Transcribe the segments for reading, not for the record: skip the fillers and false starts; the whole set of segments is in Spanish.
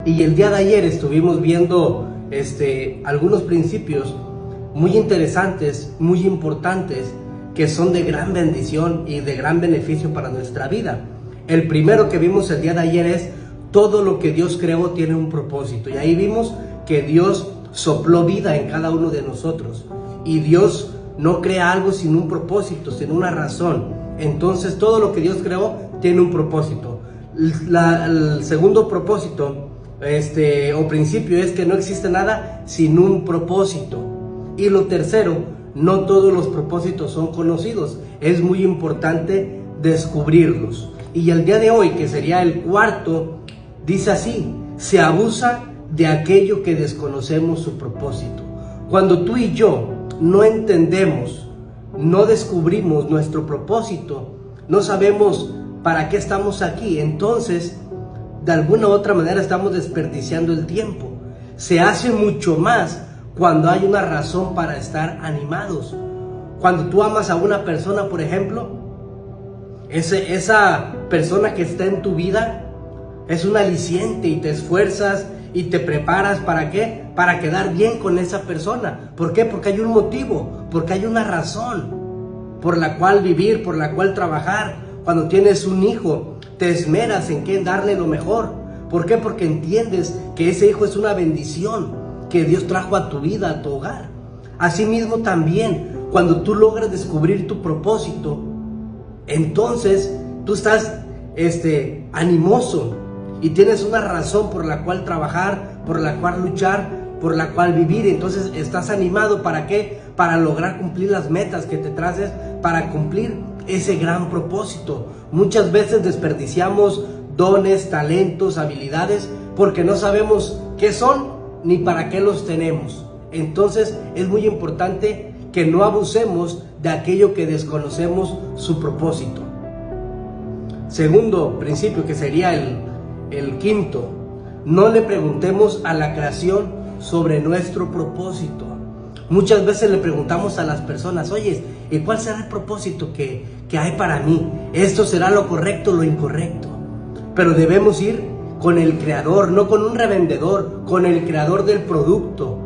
Y el día de ayer estuvimos viendo algunos principios muy interesantes, muy importantes, que son de gran bendición y de gran beneficio para nuestra vida. El primero que vimos el día de ayer es: todo lo que Dios creó tiene un propósito. Y ahí vimos que Dios sopló vida en cada uno de nosotros. Y Dios no crea algo sin un propósito, sin una razón. Entonces todo lo que Dios creó tiene un propósito. El segundo propósito o principio es que no existe nada sin un propósito. Y lo tercero, no todos los propósitos son conocidos. Es muy importante descubrirlos. Y el día de hoy, que sería el cuarto, dice así: se abusa de aquello que desconocemos su propósito. Cuando tú y yo no entendemos, no descubrimos nuestro propósito, no sabemos para qué estamos aquí, entonces de alguna u otra manera estamos desperdiciando el tiempo. Se hace mucho más cuando hay una razón para estar animados. Cuando tú amas a una persona, por ejemplo, esa persona que está en tu vida es un aliciente y te esfuerzas y te preparas. ¿Para qué? Para quedar bien con esa persona. ¿Por qué? Porque hay un motivo, porque hay una razón por la cual vivir, por la cual trabajar. Cuando tienes un hijo, te esmeras en qué darle lo mejor. ¿Por qué? Porque entiendes que ese hijo es una bendición que Dios trajo a tu vida, a tu hogar. Asimismo también, cuando tú logras descubrir tu propósito, entonces tú estás animoso y tienes una razón por la cual trabajar, por la cual luchar, por la cual vivir. Entonces estás animado. ¿Para qué? Para lograr cumplir las metas que te traces, para cumplir ese gran propósito. Muchas veces desperdiciamos dones, talentos, habilidades, porque no sabemos qué son ni para qué los tenemos. Entonces es muy importante que no abusemos de aquello que desconocemos su propósito. Segundo principio, que sería el quinto: no le preguntemos a la creación sobre nuestro propósito. Muchas veces le preguntamos a las personas: oye, ¿y cuál será el propósito que hay para mí? ¿Esto será lo correcto o lo incorrecto? Pero debemos ir con el creador, no con un revendedor, con el creador del producto,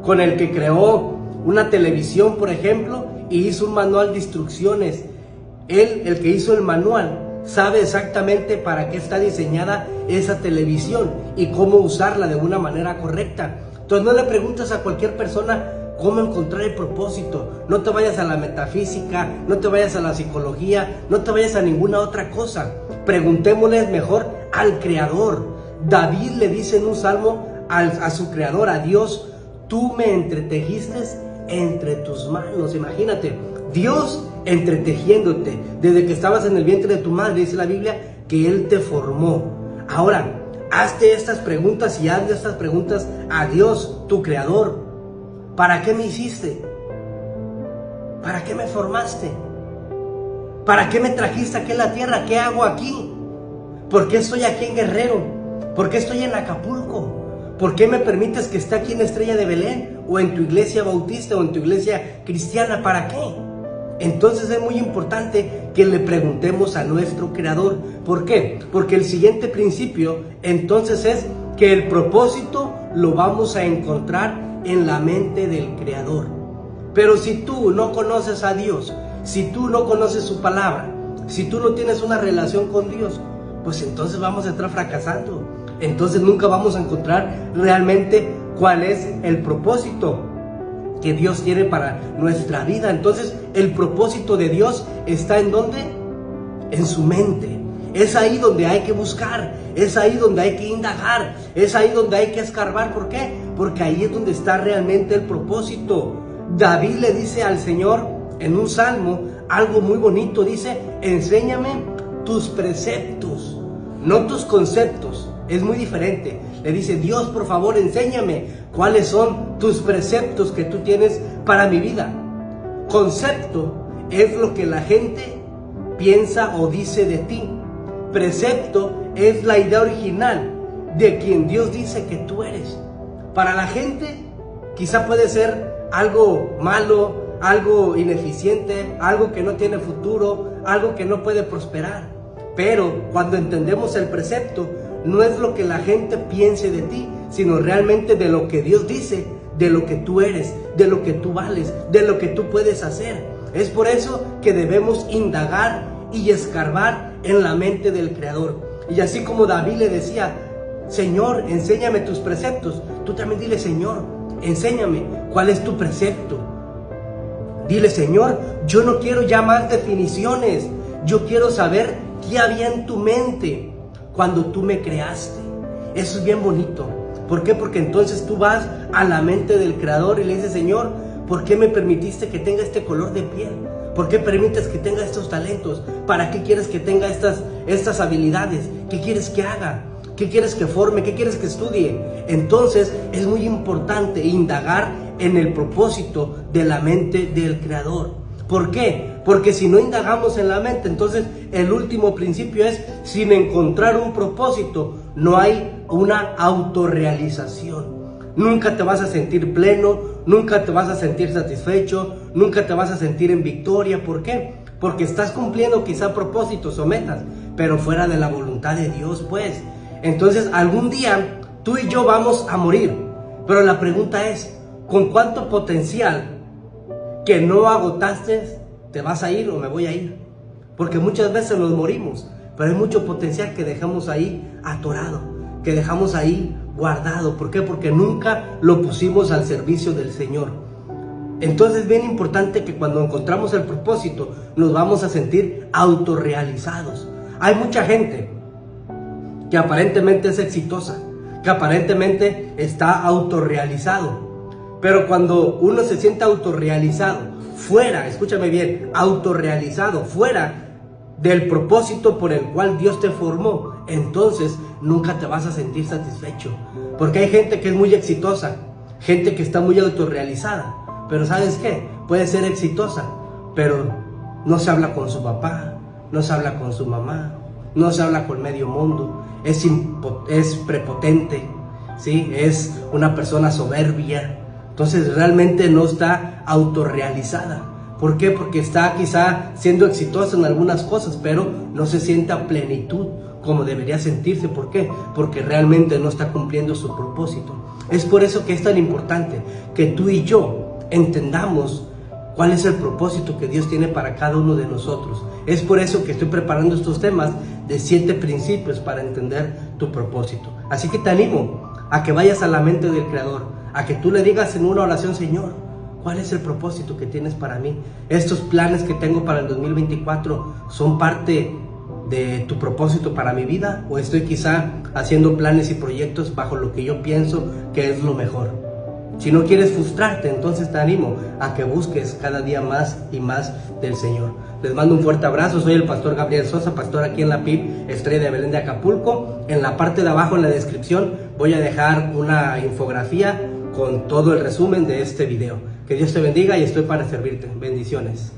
con el que creó una televisión, por ejemplo, y hizo un manual de instrucciones. Él, el que hizo el manual, sabe exactamente para qué está diseñada esa televisión y cómo usarla de una manera correcta. Entonces no le preguntes a cualquier persona cómo encontrar el propósito. No te vayas a la metafísica, no te vayas a la psicología, no te vayas a ninguna otra cosa. Preguntémosle mejor al Creador. David le dice en un salmo a su Creador, a Dios: tú me entretejiste entre tus manos. Imagínate, Dios entretejiéndote desde que estabas en el vientre de tu madre. Dice la Biblia que Él te formó. Ahora, hazte estas preguntas y hazle estas preguntas a Dios, tu Creador. ¿Para qué me hiciste? ¿Para qué me formaste? ¿Para qué me trajiste aquí a la tierra? ¿Qué hago aquí? ¿Por qué estoy aquí en Guerrero? ¿Por qué estoy en Acapulco? ¿Por qué me permites que esté aquí en Estrella de Belén? ¿O en tu iglesia bautista? ¿O en tu iglesia cristiana? ¿Para qué? Entonces es muy importante que le preguntemos a nuestro Creador. ¿Por qué? Porque el siguiente principio entonces es que el propósito lo vamos a encontrar en la mente del Creador. Pero si tú no conoces a Dios, si tú no conoces su palabra, si tú no tienes una relación con Dios, pues entonces vamos a estar fracasando. Entonces nunca vamos a encontrar realmente cuál es el propósito que Dios tiene para nuestra vida. Entonces el propósito de Dios está ¿en dónde? En su mente. Es ahí donde hay que buscar, es ahí donde hay que indagar, es ahí donde hay que escarbar. ¿Por qué? Porque ahí es donde está realmente el propósito. David le dice al Señor en un salmo algo muy bonito. Dice: enséñame tus preceptos, no tus conceptos. Es muy diferente. Le dice: Dios, por favor, enséñame cuáles son tus preceptos que tú tienes para mi vida. Concepto es lo que la gente piensa o dice de ti. Precepto es la idea original de quien Dios dice que tú eres. Para la gente quizá puede ser algo malo, algo ineficiente, algo que no tiene futuro, algo que no puede prosperar. Pero cuando entendemos el precepto, no es lo que la gente piense de ti, sino realmente de lo que Dios dice, de lo que tú eres, de lo que tú vales, de lo que tú puedes hacer. Es por eso que debemos indagar y escarbar en la mente del Creador. Y así como David le decía, Señor, enséñame tus preceptos, tú también dile, Señor, enséñame cuál es tu precepto. Dile, Señor, yo no quiero ya más definiciones, yo quiero saber qué había en tu mente cuando tú me creaste. Eso es bien bonito. ¿Por qué? Porque entonces tú vas a la mente del Creador y le dices, Señor, ¿por qué me permitiste que tenga este color de piel? ¿Por qué permites que tenga estos talentos? ¿Para qué quieres que tenga estas habilidades? ¿Qué quieres que haga? ¿Qué quieres que forme? ¿Qué quieres que estudie? Entonces es muy importante indagar en el propósito de la mente del Creador. ¿Por qué? Porque si no indagamos en la mente, entonces el último principio es, sin encontrar un propósito, no hay una autorrealización. Nunca te vas a sentir pleno, nunca te vas a sentir satisfecho, nunca te vas a sentir en victoria. ¿Por qué? Porque estás cumpliendo quizá propósitos o metas, pero fuera de la voluntad de Dios, pues. Entonces algún día tú y yo vamos a morir, pero la pregunta es, ¿con cuánto potencial que no agotaste te vas a ir o me voy a ir? Porque muchas veces nos morimos, pero hay mucho potencial que dejamos ahí atorado, que dejamos ahí guardado. ¿Por qué? Porque nunca lo pusimos al servicio del Señor. Entonces es bien importante que cuando encontramos el propósito nos vamos a sentir autorrealizados. Hay mucha gente que aparentemente es exitosa, que aparentemente está autorrealizado, pero cuando uno se siente autorrealizado fuera, escúchame bien, autorrealizado fuera del propósito por el cual Dios te formó, entonces nunca te vas a sentir satisfecho. Porque hay gente que es muy exitosa, gente que está muy autorrealizada, pero ¿sabes qué? Puede ser exitosa, pero no se habla con su papá, no se habla con su mamá, no se habla con medio mundo, es prepotente, ¿sí? Es una persona soberbia. Entonces realmente no está autorrealizada. ¿Por qué? Porque está quizá siendo exitosa en algunas cosas, pero no se siente a plenitud como debería sentirse. ¿Por qué? Porque realmente no está cumpliendo su propósito. Es por eso que es tan importante que tú y yo entendamos cuál es el propósito que Dios tiene para cada uno de nosotros. Es por eso que estoy preparando estos temas de 7 principios para entender tu propósito. Así que te animo a que vayas a la mente del Creador, a que tú le digas en una oración, Señor, ¿cuál es el propósito que tienes para mí? ¿Estos planes que tengo para el 2024 son parte de tu propósito para mi vida? ¿O estoy quizá haciendo planes y proyectos bajo lo que yo pienso que es lo mejor? Si no quieres frustrarte, entonces te animo a que busques cada día más y más del Señor. Les mando un fuerte abrazo. Soy el pastor Gabriel Sosa, pastor aquí en la PIB Estrella de Belén de Acapulco. En la parte de abajo, en la descripción, voy a dejar una infografía con todo el resumen de este video. Que Dios te bendiga y estoy para servirte. Bendiciones.